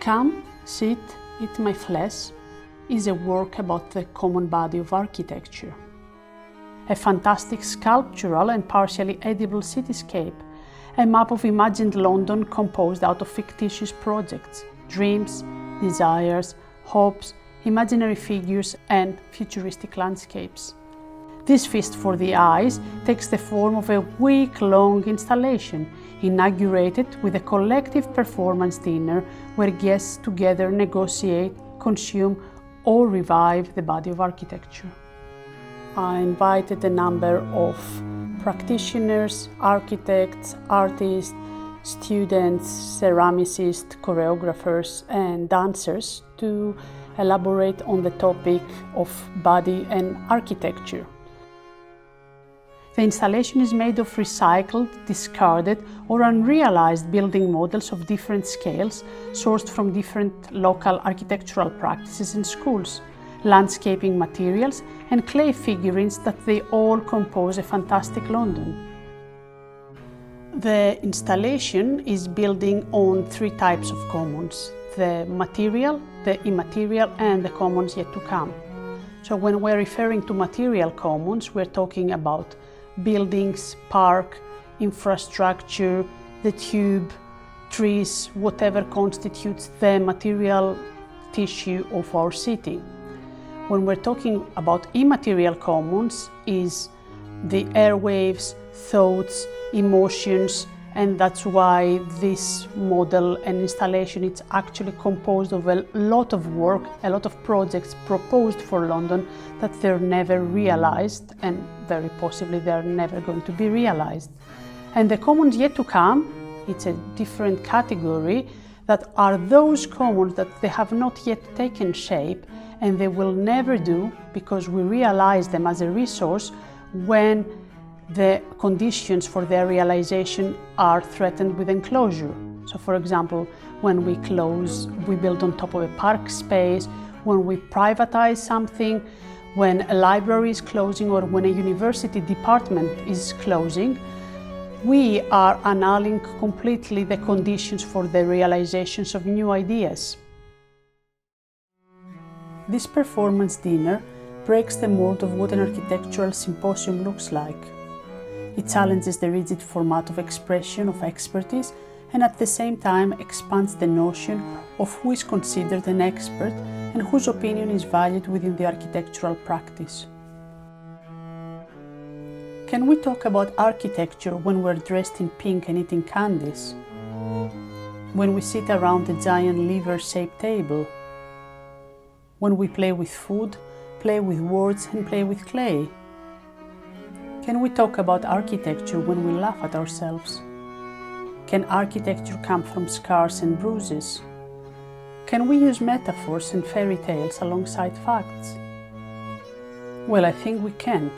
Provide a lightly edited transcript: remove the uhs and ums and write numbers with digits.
Come, sit, eat my flesh is a work about the common body of architecture. A fantastic sculptural and partially edible cityscape, a map of imagined London composed out of fictitious projects, dreams, desires, hopes, imaginary figures and futuristic landscapes. This feast for the eyes takes the form of a week-long installation, inaugurated with a collective performance dinner where guests together negotiate, consume or revive the body of architecture. I invited a number of practitioners, architects, artists, students, ceramicists, choreographers and dancers to elaborate on the topic of body and architecture. The installation is made of recycled, discarded or unrealized building models of different scales sourced from different local architectural practices in schools, landscaping materials and clay figurines that they all compose a fantastic London. The installation is building on three types of commons: the material, the immaterial and the commons yet to come. So when we're referring to material commons, we're talking about buildings, park, infrastructure, the tube, trees, whatever constitutes the material tissue of our city. When we're talking about immaterial commons, is the airwaves, thoughts, emotions, and that's why this model and installation is actually composed of a lot of work, a lot of projects proposed for London that they're never realized and very possibly they're never going to be realized. And the commons yet to come, it's a different category, that are those commons that they have not yet taken shape and they will never do because we realize them as a resource when the conditions for their realization are threatened with enclosure. So for example, when we build on top of a park space, when we privatize something, when a library is closing or when a university department is closing, we are annulling completely the conditions for the realizations of new ideas. This performance dinner breaks the mold of what an architectural symposium looks like. It challenges the rigid format of expression of expertise and at the same time expands the notion of who is considered an expert and whose opinion is valued within the architectural practice. Can we talk about architecture when we're dressed in pink and eating candies? When we sit around a giant liver-shaped table? When we play with food, play with words and play with clay? Can we talk about architecture when we laugh at ourselves? Can architecture come from scars and bruises? Can we use metaphors and fairy tales alongside facts? Well, I think we can.